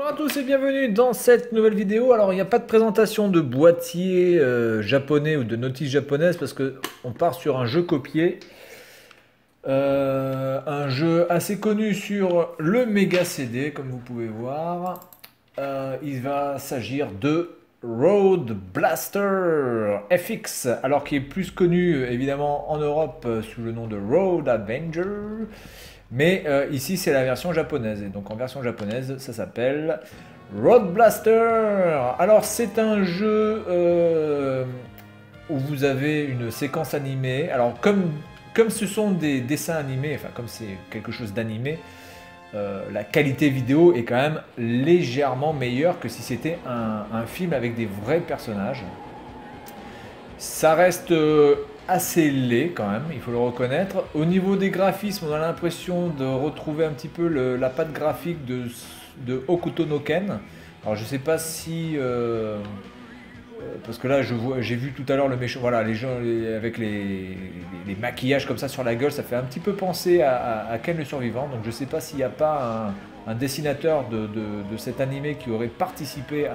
Bonjour à tous et bienvenue dans cette nouvelle vidéo. Alors il n'y a pas de présentation de boîtier japonais ou de notice japonaise parce que on part sur un jeu copié. Un jeu assez connu sur le Mega CD comme vous pouvez voir. Il va s'agir de Road Blaster FX, alors qui est plus connu évidemment en Europe sous le nom de Road Avenger. Mais ici, c'est la version japonaise. Et donc en version japonaise, ça s'appelle Road Blaster. Alors c'est un jeu où vous avez une séquence animée. Alors comme ce sont des dessins animés, enfin comme c'est quelque chose d'animé, la qualité vidéo est quand même légèrement meilleure que si c'était un film avec des vrais personnages. Ça reste assez laid quand même, il faut le reconnaître. Au niveau des graphismes, on a l'impression de retrouver un petit peu la patte graphique de Hokuto no Ken. Alors je sais pas si... parce que là j'ai vu tout à l'heure le méchant, voilà, les gens avec les maquillages comme ça sur la gueule, ça fait un petit peu penser à Ken le survivant. Donc je sais pas s'il n'y a pas un dessinateur de cet animé qui aurait participé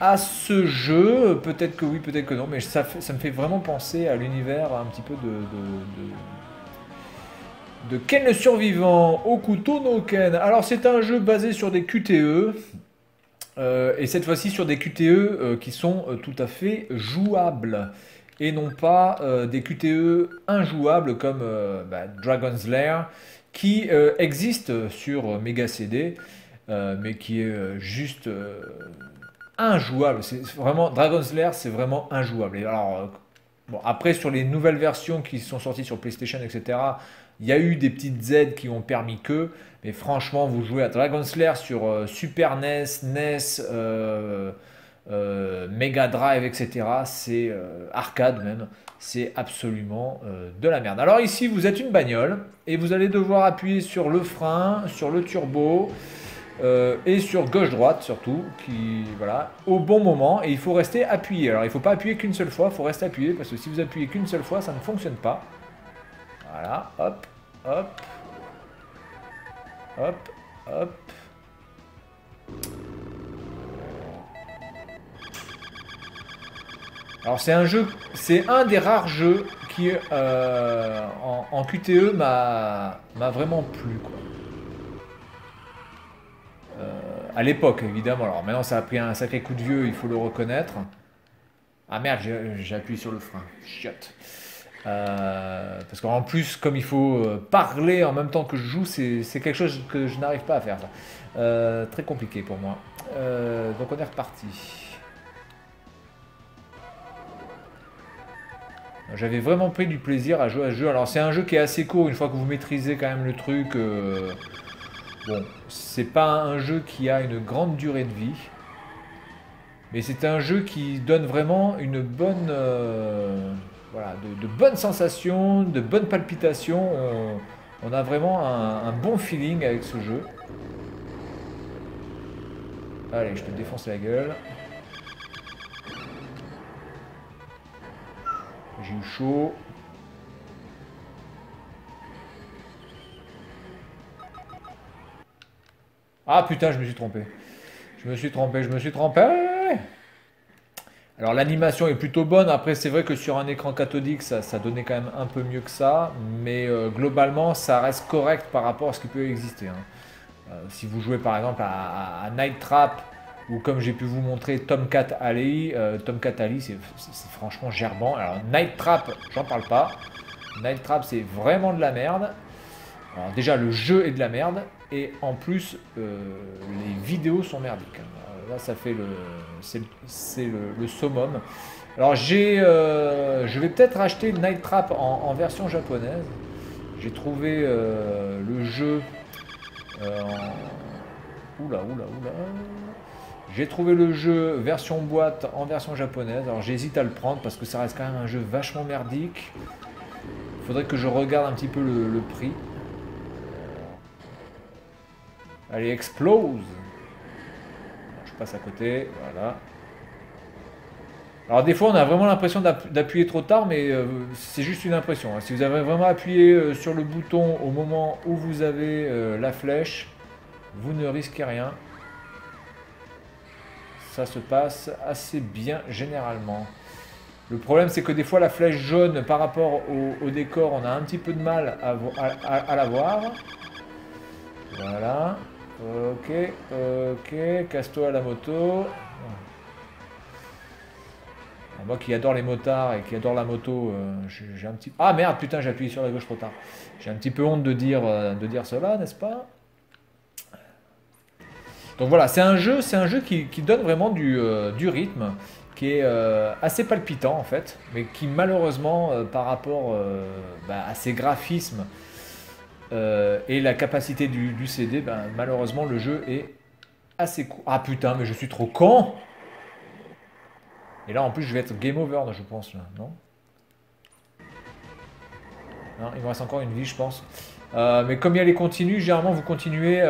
à ce jeu. Peut-être que oui, peut-être que non, mais ça me fait vraiment penser à l'univers un petit peu de Ken le survivant, Hokuto no Ken. Alors c'est un jeu basé sur des QTE, et cette fois-ci sur des QTE qui sont tout à fait jouables, et non pas des QTE injouables comme Dragon's Lair, qui existe sur Mega CD, mais qui est juste injouable. C'est vraiment Dragon's Lair, c'est vraiment injouable. Et alors, bon, après sur les nouvelles versions qui sont sorties sur PlayStation, etc., il y a eu des petites aides qui ont permis que. Mais franchement, vous jouez à Dragon's Lair sur Super NES, NES, Mega Drive, etc. C'est arcade même. C'est absolument de la merde. Alors ici, vous êtes une bagnole et vous allez devoir appuyer sur le frein, sur le turbo. Et sur gauche-droite surtout, voilà, au bon moment, et il faut rester appuyé. Alors il ne faut pas appuyer qu'une seule fois, il faut rester appuyé, parce que si vous appuyez qu'une seule fois, ça ne fonctionne pas. Voilà, hop, hop, hop, hop. Alors c'est un jeu, c'est un des rares jeux qui en QTE m'a vraiment plu, quoi. À l'époque, évidemment. Alors maintenant, ça a pris un sacré coup de vieux, il faut le reconnaître. Ah merde, j'ai appuyé sur le frein. Chiotte. Parce qu'en plus, comme il faut parler en même temps que je joue, c'est quelque chose que je n'arrive pas à faire. Ça. Très compliqué pour moi. Donc on est reparti. J'avais vraiment pris du plaisir à jouer à ce jeu. Alors c'est un jeu qui est assez court, une fois que vous maîtrisez quand même le truc. Bon, c'est pas un jeu qui a une grande durée de vie, mais c'est un jeu qui donne vraiment une bonne, voilà, de bonnes sensations, de bonnes palpitations. On a vraiment un bon feeling avec ce jeu. Allez, je te défonce la gueule. J'ai eu chaud. Ah putain, je me suis trompé. Je me suis trompé, je me suis trompé. Alors l'animation est plutôt bonne. Après, c'est vrai que sur un écran cathodique, ça donnait quand même un peu mieux que ça. Mais globalement, ça reste correct par rapport à ce qui peut exister, hein. Si vous jouez par exemple à Night Trap, ou comme j'ai pu vous montrer Tomcat Alley, Tomcat Alley, c'est franchement gerbant. Alors Night Trap, j'en parle pas. Night Trap, c'est vraiment de la merde. Alors déjà, le jeu est de la merde. Et en plus, les vidéos sont merdiques. Là, ça fait c'est le summum. Alors je vais peut-être acheter Night Trap en version japonaise. J'ai trouvé le jeu Oula, oula, oula. J'ai trouvé le jeu version boîte en version japonaise. Alors j'hésite à le prendre parce que ça reste quand même un jeu vachement merdique. Il faudrait que je regarde un petit peu le prix. Allez, explose. Je passe à côté, voilà. Alors des fois on a vraiment l'impression d'appuyer trop tard, mais c'est juste une impression, hein. Si vous avez vraiment appuyé sur le bouton au moment où vous avez la flèche, Vous ne risquez rien. Ça se passe assez bien généralement. Le problème, c'est que des fois, la flèche jaune, par rapport au décor, on a un petit peu de mal à la voir. Voilà. Ok, ok. Casse-toi à la moto. Alors, moi qui adore les motards et qui adore la moto, j'ai un petit... Ah merde, putain, j'ai appuyé sur la gauche trop tard. J'ai un petit peu honte de dire cela, n'est-ce pas? Donc voilà, c'est un jeu qui donne vraiment du rythme, qui est assez palpitant en fait, mais qui malheureusement, par rapport à ses graphismes et la capacité du CD, malheureusement le jeu est assez court. Ah putain, mais je suis trop con! Et là en plus je vais être game over, je pense, là, non? Non, il me reste encore une vie, je pense. Mais comme il y a les continues, généralement vous continuez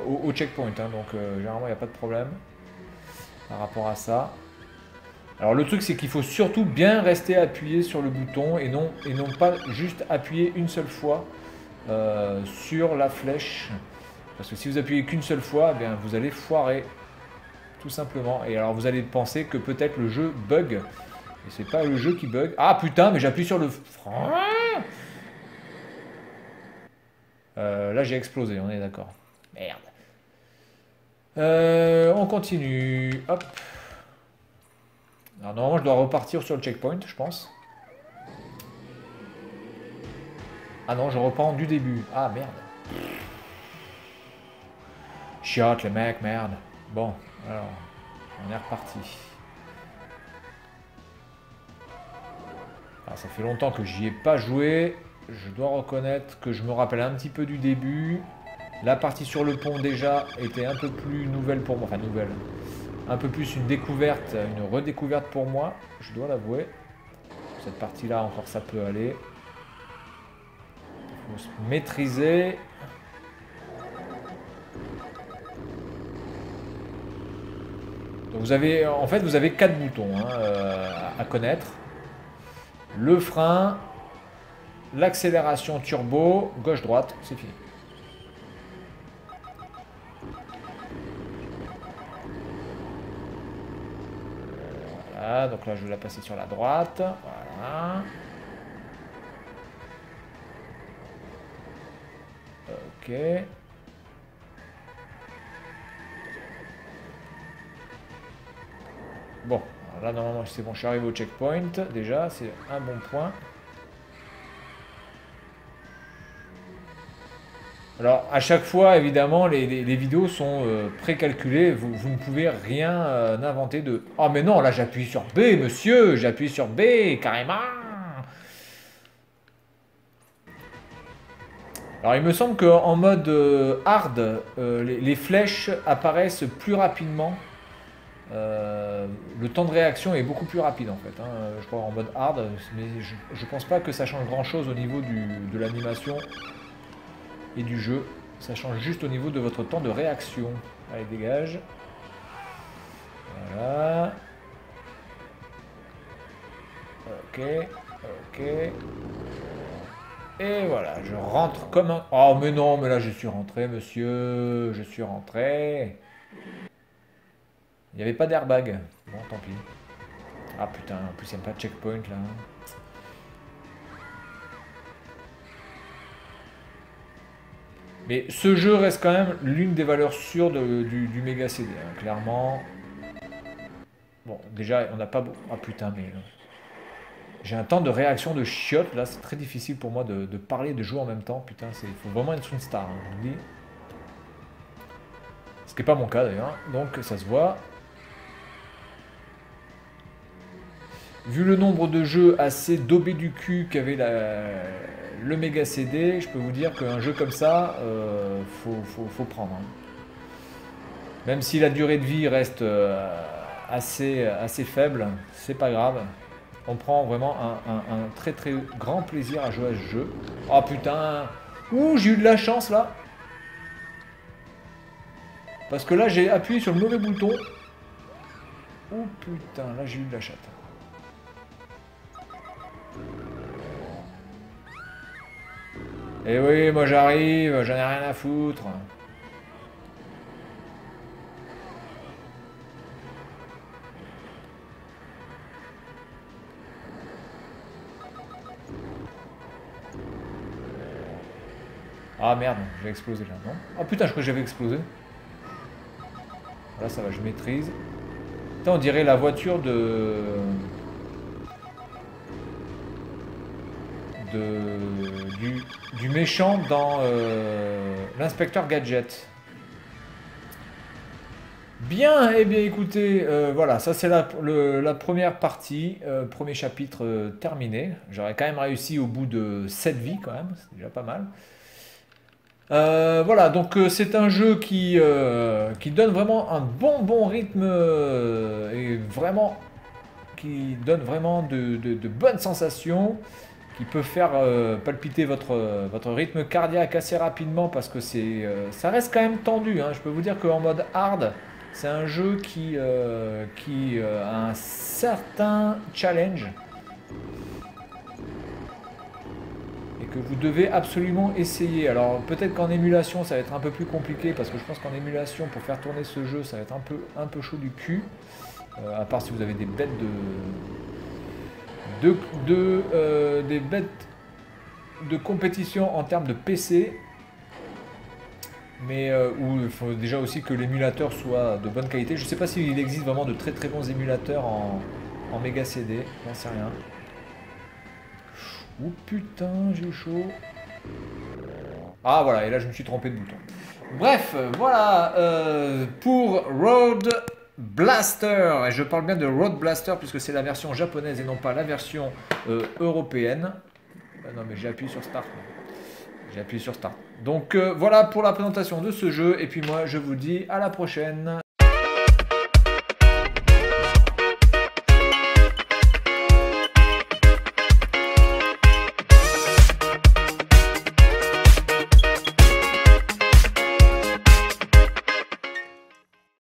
au checkpoint, hein, donc généralement il n'y a pas de problème par rapport à ça. Alors le truc c'est qu'il faut surtout bien rester appuyé sur le bouton et non pas juste appuyer une seule fois sur la flèche. Parce que si vous appuyez qu'une seule fois, eh bien, vous allez foirer tout simplement. Et alors vous allez penser que peut-être le jeu bug. Et c'est pas le jeu qui bug. Ah putain, mais j'appuie sur le frein. Là j'ai explosé, on est d'accord. Merde. On continue. Hop. Alors normalement je dois repartir sur le checkpoint, je pense. Ah non, je reprends du début. Ah merde. Chiotte les mecs, merde. Bon, alors, on est reparti. Alors, ça fait longtemps que j'y ai pas joué. Je dois reconnaître que je me rappelle un petit peu du début. La partie sur le pont déjà était un peu plus nouvelle pour moi. Enfin nouvelle. Un peu plus une découverte, une redécouverte pour moi. Je dois l'avouer. Cette partie-là encore ça peut aller. Il faut se maîtriser. Donc vous avez, en fait, vous avez 4 boutons hein, à connaître. Le frein, l'accélération turbo, gauche-droite, c'est fini. Voilà, donc là je vais la passer sur la droite. Voilà. Ok. Bon, là normalement c'est bon, je suis arrivé au checkpoint, déjà, c'est un bon point. Alors à chaque fois, évidemment, les vidéos sont précalculées, vous ne pouvez rien inventer de... Oh mais non, là j'appuie sur B, monsieur, j'appuie sur B, carrément. Alors il me semble qu'en mode hard, les flèches apparaissent plus rapidement. Le temps de réaction est beaucoup plus rapide en fait, hein, je crois en mode hard, mais je pense pas que ça change grand chose au niveau de l'animation et du jeu. Ça change juste au niveau de votre temps de réaction. Allez, dégage. Voilà. Ok, ok. Et voilà, je rentre comme un... Oh mais non, mais là je suis rentré, monsieur, je suis rentré. Il n'y avait pas d'airbag. Bon, tant pis. Ah putain, en plus il n'y a pas de checkpoint là. Mais ce jeu reste quand même l'une des valeurs sûres du Mega CD, hein, clairement. Bon, déjà, on n'a pas... Ah putain, mais... J'ai un temps de réaction de chiotte, là, c'est très difficile pour moi de parler et de jouer en même temps. Putain, il faut vraiment être une star, hein, je vous le dis. Ce qui n'est pas mon cas d'ailleurs, donc ça se voit. Vu le nombre de jeux assez daubés du cul qu'avait le Mega CD, je peux vous dire qu'un jeu comme ça, faut prendre. Hein. Même si la durée de vie reste assez faible, c'est pas grave. On prend vraiment un très très grand plaisir à jouer à ce jeu. Oh putain! Ouh, j'ai eu de la chance là! Parce que là, j'ai appuyé sur le mauvais bouton. Oh putain, là j'ai eu de la chatte. Et oui, moi j'arrive, j'en ai rien à foutre. Ah merde, j'ai explosé là, non? Ah putain, je crois que j'avais explosé. Là ça va, je maîtrise. Putain, on dirait la voiture du méchant dans l'inspecteur Gadget. Bien, eh bien écoutez, voilà, ça c'est la première partie, premier chapitre terminé. J'aurais quand même réussi au bout de 7 vies quand même, c'est déjà pas mal. Voilà, donc c'est un jeu qui donne vraiment un bon rythme et vraiment qui donne vraiment de bonnes sensations, qui peut faire palpiter votre rythme cardiaque assez rapidement parce que ça reste quand même tendu, hein. Je peux vous dire qu'en mode hard, c'est un jeu qui a un certain challenge et que vous devez absolument essayer. Alors peut-être qu'en émulation ça va être un peu plus compliqué parce que je pense qu'en émulation pour faire tourner ce jeu ça va être un peu chaud du cul. À part si vous avez des bêtes des bêtes de compétition en termes de PC, mais où il faut déjà aussi que l'émulateur soit de bonne qualité. Je ne sais pas s'il existe vraiment de très bons émulateurs en Mega CD, j'en sais rien. Oh putain, j'ai chaud. Ah voilà, et là je me suis trompé de bouton. Bref, voilà pour Road Blaster. Et je parle bien de Road Blaster puisque c'est la version japonaise et non pas la version européenne. Non mais j'ai appuyé sur Start. J'ai appuyé sur Start. Donc voilà pour la présentation de ce jeu. Et puis moi je vous dis à la prochaine.